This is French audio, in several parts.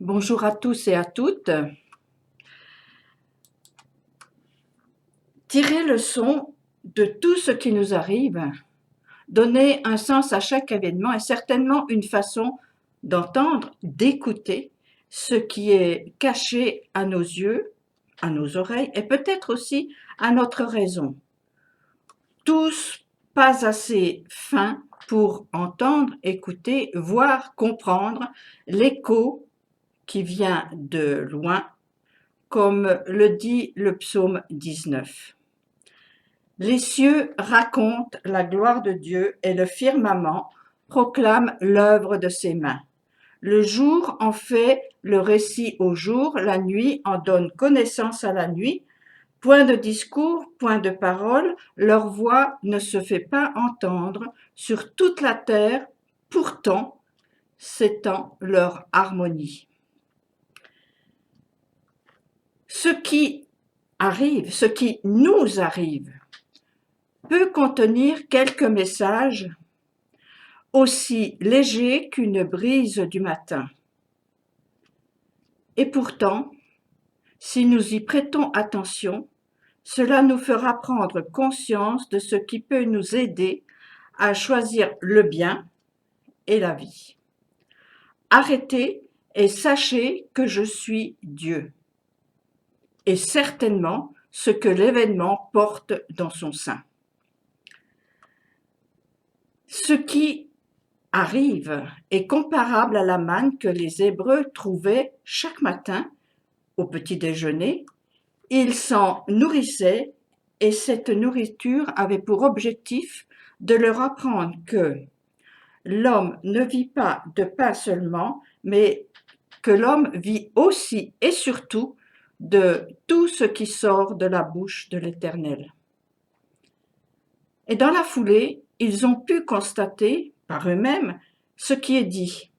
Bonjour à tous et à toutes. Tirer leçon de tout ce qui nous arrive, donner un sens à chaque événement est certainement une façon d'entendre, d'écouter ce qui est caché à nos yeux, à nos oreilles et peut-être aussi à notre raison. Tous pas assez fins pour entendre, écouter, voir, comprendre l'écho qui vient de loin, comme le dit le psaume 19. Les cieux racontent la gloire de Dieu et le firmament proclame l'œuvre de ses mains. Le jour en fait le récit au jour, la nuit en donne connaissance à la nuit. Point de discours, point de parole, leur voix ne se fait pas entendre sur toute la terre, pourtant s'étend leur harmonie. Ce qui arrive, ce qui nous arrive, peut contenir quelques messages aussi légers qu'une brise du matin. Et pourtant, si nous y prêtons attention, cela nous fera prendre conscience de ce qui peut nous aider à choisir le bien et la vie. Arrêtez et sachez que je suis Dieu, et certainement ce que l'événement porte dans son sein. Ce qui arrive est comparable à la manne que les Hébreux trouvaient chaque matin au petit déjeuner. Ils s'en nourrissaient et cette nourriture avait pour objectif de leur apprendre que l'homme ne vit pas de pain seulement, mais que l'homme vit aussi et surtout de tout ce qui sort de la bouche de l'Éternel. Et dans la foulée, ils ont pu constater par eux-mêmes ce qui est dit.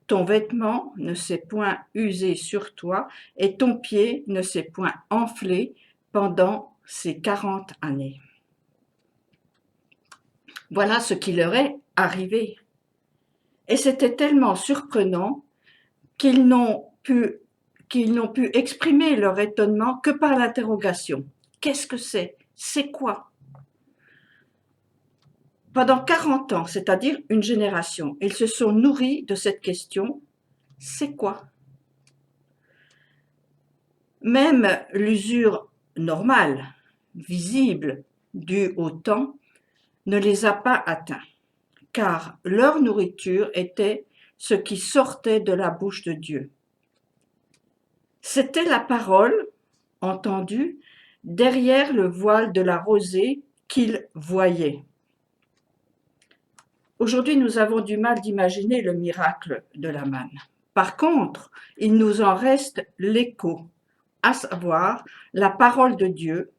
Ton vêtement ne s'est point usé sur toi et ton pied ne s'est point enflé pendant ces 40 années. Voilà ce qui leur est arrivé. Et c'était tellement surprenant qu'ils n'ont pu exprimer leur étonnement que par l'interrogation. Qu'est-ce que c'est? C'est quoi? Pendant 40 ans, c'est-à-dire une génération, ils se sont nourris de cette question. C'est quoi? Même l'usure normale, visible, due au temps, ne les a pas atteints, car leur nourriture était ce qui sortait de la bouche de Dieu. C'était la parole entendue derrière le voile de la rosée qu'ils voyaient. Aujourd'hui, nous avons du mal d'imaginer le miracle de la manne. Par contre, il nous en reste l'écho, à savoir la parole de Dieu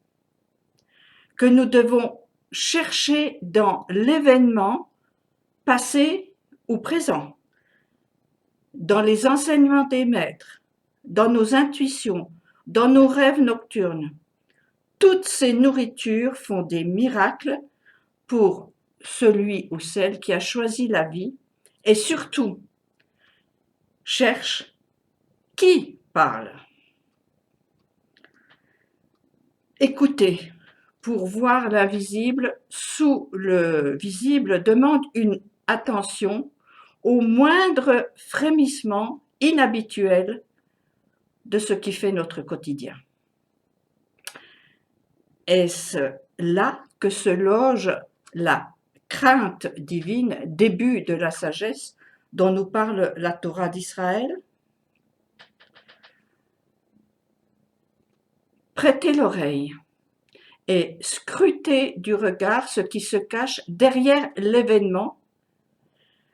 que nous devons chercher dans l'événement passé ou présent, dans les enseignements des maîtres, dans nos intuitions, dans nos rêves nocturnes. Toutes ces nourritures font des miracles pour celui ou celle qui a choisi la vie et surtout cherche qui parle. Écoutez, pour voir l'invisible sous le visible demande une attention au moindre frémissement inhabituel de ce qui fait notre quotidien. Est-ce là que se loge la crainte divine, début de la sagesse dont nous parle la Torah d'Israël? Prêtez l'oreille et scrutez du regard ce qui se cache derrière l'événement,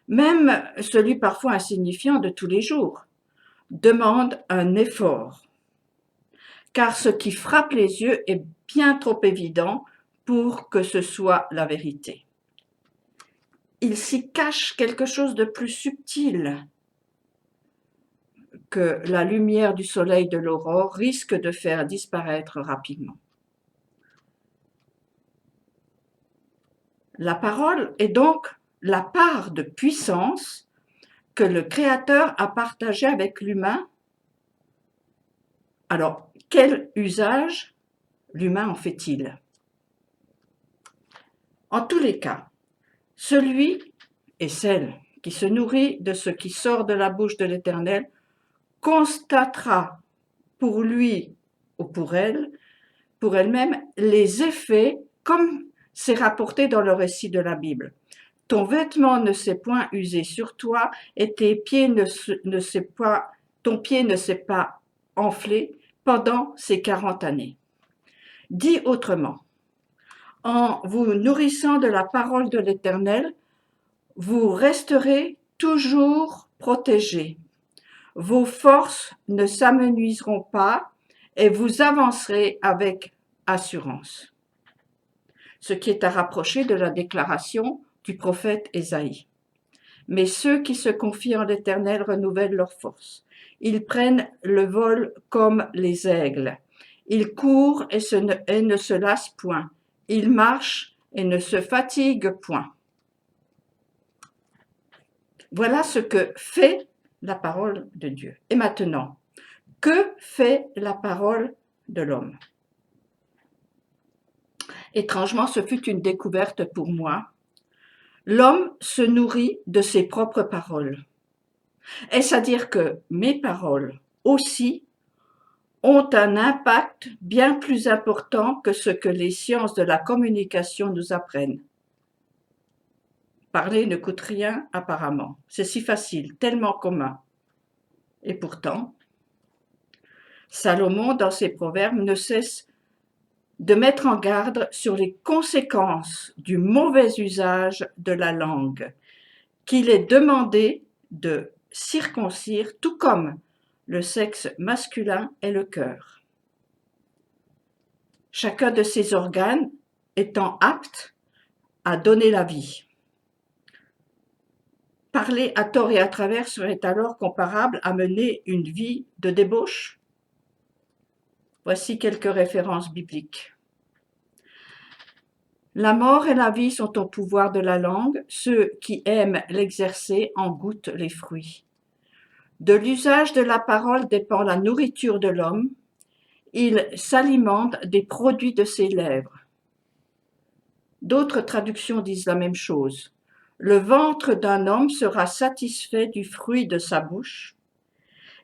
même celui parfois insignifiant de tous les jours, demande un effort, car ce qui frappe les yeux est bien trop évident pour que ce soit la vérité. Il s'y cache quelque chose de plus subtil que la lumière du soleil de l'aurore risque de faire disparaître rapidement. La parole est donc la part de puissance que le Créateur a partagé avec l'humain. Alors, quel usage l'humain en fait-il? En tous les cas, celui et celle qui se nourrit de ce qui sort de la bouche de l'Éternel constatera pour lui ou pour elle-même, les effets comme c'est rapporté dans le récit de la Bible. Ton vêtement ne s'est point usé sur toi et ton pied ne s'est pas enflé pendant ces 40 années. Dit autrement, en vous nourrissant de la parole de l'Éternel, vous resterez toujours protégés. Vos forces ne s'amenuiseront pas et vous avancerez avec assurance. Ce qui est à rapprocher de la déclaration du prophète Ésaïe. Mais ceux qui se confient en l'Éternel renouvellent leurs forces. Ils prennent le vol comme les aigles. Ils courent et ne se lassent point. Ils marchent et ne se fatiguent point. Voilà ce que fait la parole de Dieu. Et maintenant, que fait la parole de l'homme? Étrangement, ce fut une découverte pour moi. L'homme se nourrit de ses propres paroles. Est-ce à dire que mes paroles aussi ont un impact bien plus important que ce que les sciences de la communication nous apprennent? Parler ne coûte rien apparemment. C'est si facile, tellement commun. Et pourtant, Salomon, dans ses proverbes, ne cesse de mettre en garde sur les conséquences du mauvais usage de la langue, qu'il est demandé de circoncire, tout comme le sexe masculin et le cœur. Chacun de ces organes étant apte à donner la vie. Parler à tort et à travers serait alors comparable à mener une vie de débauche. Voici quelques références bibliques. La mort et la vie sont au pouvoir de la langue. Ceux qui aiment l'exercer en goûtent les fruits. De l'usage de la parole dépend la nourriture de l'homme. Il s'alimente des produits de ses lèvres. D'autres traductions disent la même chose. Le ventre d'un homme sera satisfait du fruit de sa bouche,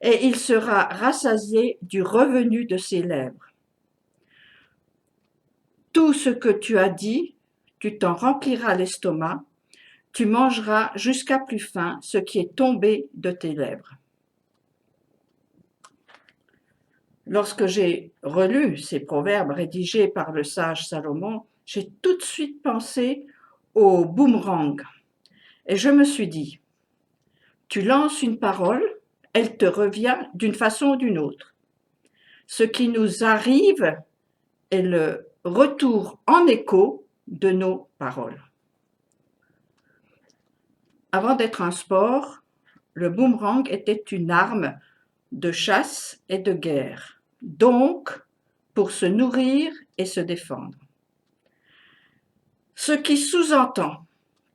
et il sera rassasié du revenu de ses lèvres. Tout ce que tu as dit, tu t'en rempliras l'estomac, tu mangeras jusqu'à plus faim ce qui est tombé de tes lèvres. Lorsque j'ai relu ces proverbes rédigés par le sage Salomon, j'ai tout de suite pensé au boomerang. Et je me suis dit, tu lances une parole, elle te revient d'une façon ou d'une autre. Ce qui nous arrive est le retour en écho de nos paroles. Avant d'être un sport, le boomerang était une arme de chasse et de guerre, donc pour se nourrir et se défendre. Ce qui sous-entend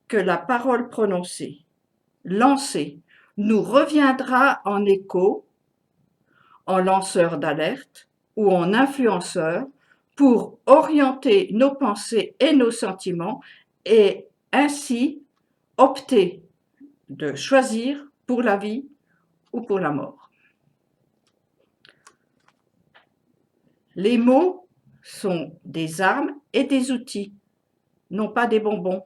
que la parole prononcée, lancée, nous reviendra en écho, en lanceur d'alerte ou en influenceur pour orienter nos pensées et nos sentiments et ainsi opter de choisir pour la vie ou pour la mort. Les mots sont des armes et des outils, non pas des bonbons.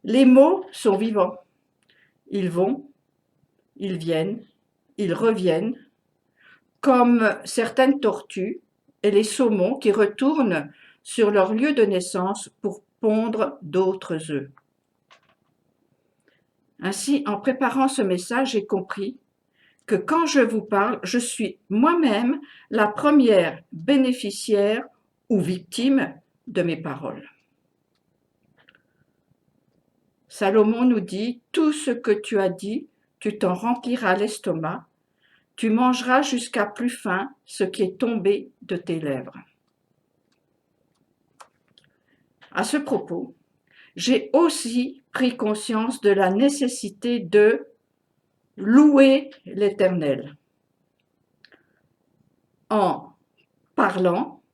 Les mots sont vivants. Ils vont, ils viennent, ils reviennent, comme certaines tortues et les saumons qui retournent sur leur lieu de naissance pour pondre d'autres œufs. Ainsi, en préparant ce message, j'ai compris que quand je vous parle, je suis moi-même la première bénéficiaire ou victime de mes paroles. Salomon nous dit, tout ce que tu as dit, tu t'en rempliras l'estomac, tu mangeras jusqu'à plus faim ce qui est tombé de tes lèvres. À ce propos, j'ai aussi pris conscience de la nécessité de louer l'Éternel en parlant,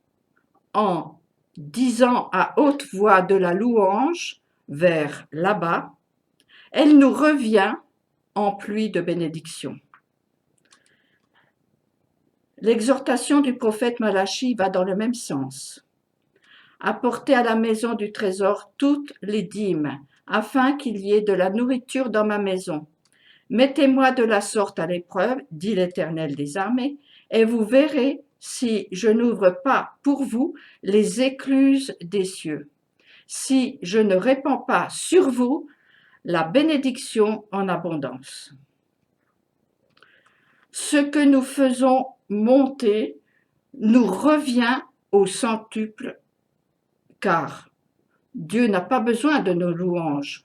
en disant à haute voix de la louange vers là-bas, elle nous revient en pluie de bénédictions. L'exhortation du prophète Malachie va dans le même sens. Apportez à la maison du trésor toutes les dîmes, afin qu'il y ait de la nourriture dans ma maison. Mettez-moi de la sorte à l'épreuve, dit l'Éternel des armées, et vous verrez si je n'ouvre pas pour vous les écluses des cieux, si je ne répands pas sur vous la bénédiction en abondance. Ce que nous faisons monter nous revient au centuple, car Dieu n'a pas besoin de nos louanges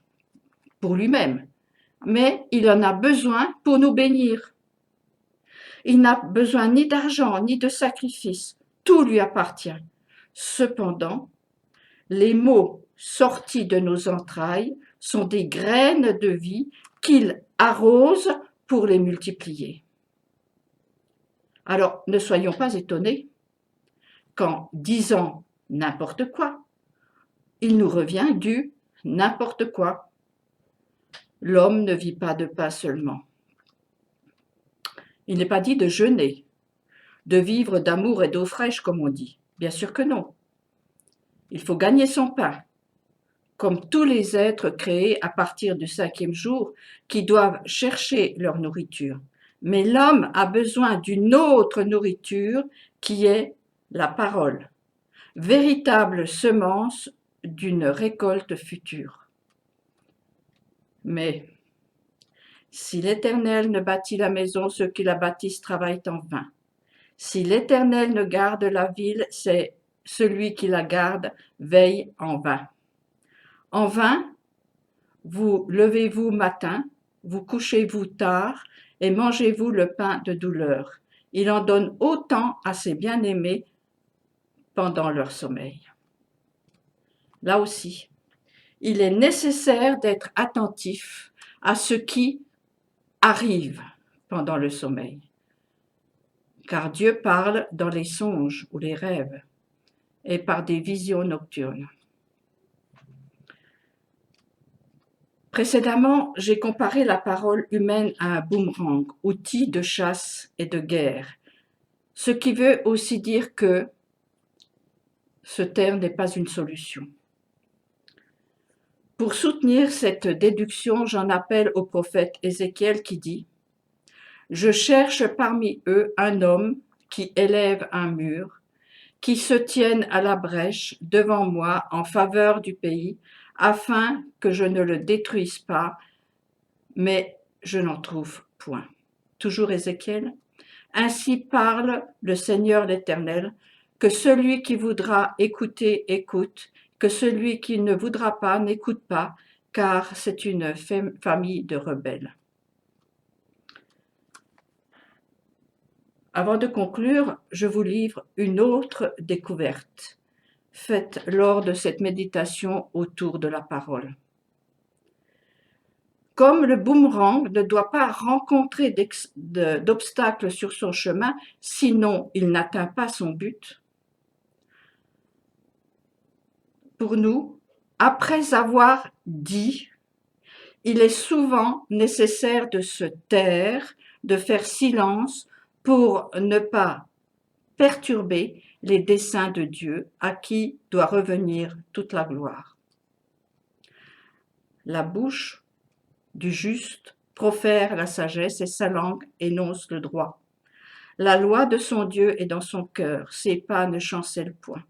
pour lui-même, mais il en a besoin pour nous bénir. Il n'a besoin ni d'argent, ni de sacrifice, tout lui appartient. Cependant, les mots sortis de nos entrailles sont des graines de vie qu'il arrose pour les multiplier. Alors, ne soyons pas étonnés qu'en disant n'importe quoi, il nous revient du n'importe quoi. L'homme ne vit pas de pain seulement. Il n'est pas dit de jeûner, de vivre d'amour et d'eau fraîche, comme on dit. Bien sûr que non. Il faut gagner son pain, comme tous les êtres créés à partir du 5e jour qui doivent chercher leur nourriture. Mais l'homme a besoin d'une autre nourriture qui est la parole, véritable semence d'une récolte future. Mais si l'Éternel ne bâtit la maison, ceux qui la bâtissent travaillent en vain. Si l'Éternel ne garde la ville, c'est celui qui la garde veille en vain. En vain, vous levez-vous matin, vous couchez-vous tard et mangez-vous le pain de douleur. Il en donne autant à ses bien-aimés pendant leur sommeil. Là aussi, il est nécessaire d'être attentif à ce qui arrive pendant le sommeil, car Dieu parle dans les songes ou les rêves et par des visions nocturnes. Précédemment, j'ai comparé la parole humaine à un boomerang, outil de chasse et de guerre, ce qui veut aussi dire que se taire n'est pas une solution. Pour soutenir cette déduction, j'en appelle au prophète Ézéchiel qui dit « Je cherche parmi eux un homme qui élève un mur, qui se tienne à la brèche devant moi en faveur du pays, afin que je ne le détruise pas, mais je n'en trouve point. » Toujours Ézéchiel. « Ainsi parle le Seigneur l'Éternel, que celui qui voudra écouter, écoute, que celui qui ne voudra pas, n'écoute pas, car c'est une famille de rebelles. » Avant de conclure, je vous livre une autre découverte faite lors de cette méditation autour de la parole. Comme le boomerang ne doit pas rencontrer d'obstacles sur son chemin, sinon il n'atteint pas son but, pour nous, après avoir dit, il est souvent nécessaire de se taire, de faire silence pour ne pas perturber les desseins de Dieu, à qui doit revenir toute la gloire. La bouche du juste profère la sagesse et sa langue énonce le droit. La loi de son Dieu est dans son cœur, ses pas ne chancellent point.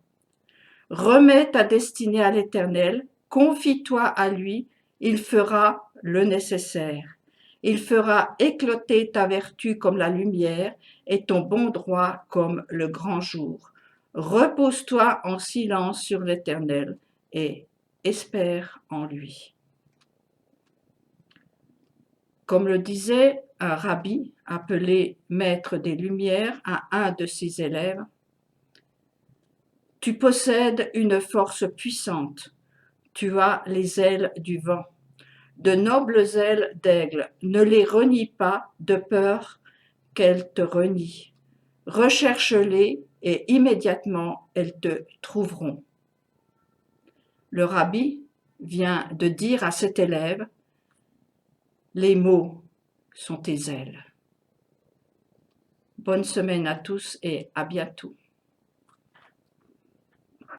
Remets ta destinée à l'Éternel, confie-toi à lui, il fera le nécessaire. Il fera éclater ta vertu comme la lumière et ton bon droit comme le grand jour. Repose-toi en silence sur l'Éternel et espère en lui. Comme le disait un rabbi appelé maître des Lumières à un de ses élèves, « Tu possèdes une force puissante, tu as les ailes du vent, de nobles ailes d'aigle, ne les renie pas de peur qu'elles te renient. Recherche-les et immédiatement elles te trouveront. Le rabbi vient de dire à cet élève: les mots sont tes ailes. Bonne semaine à tous et à bientôt.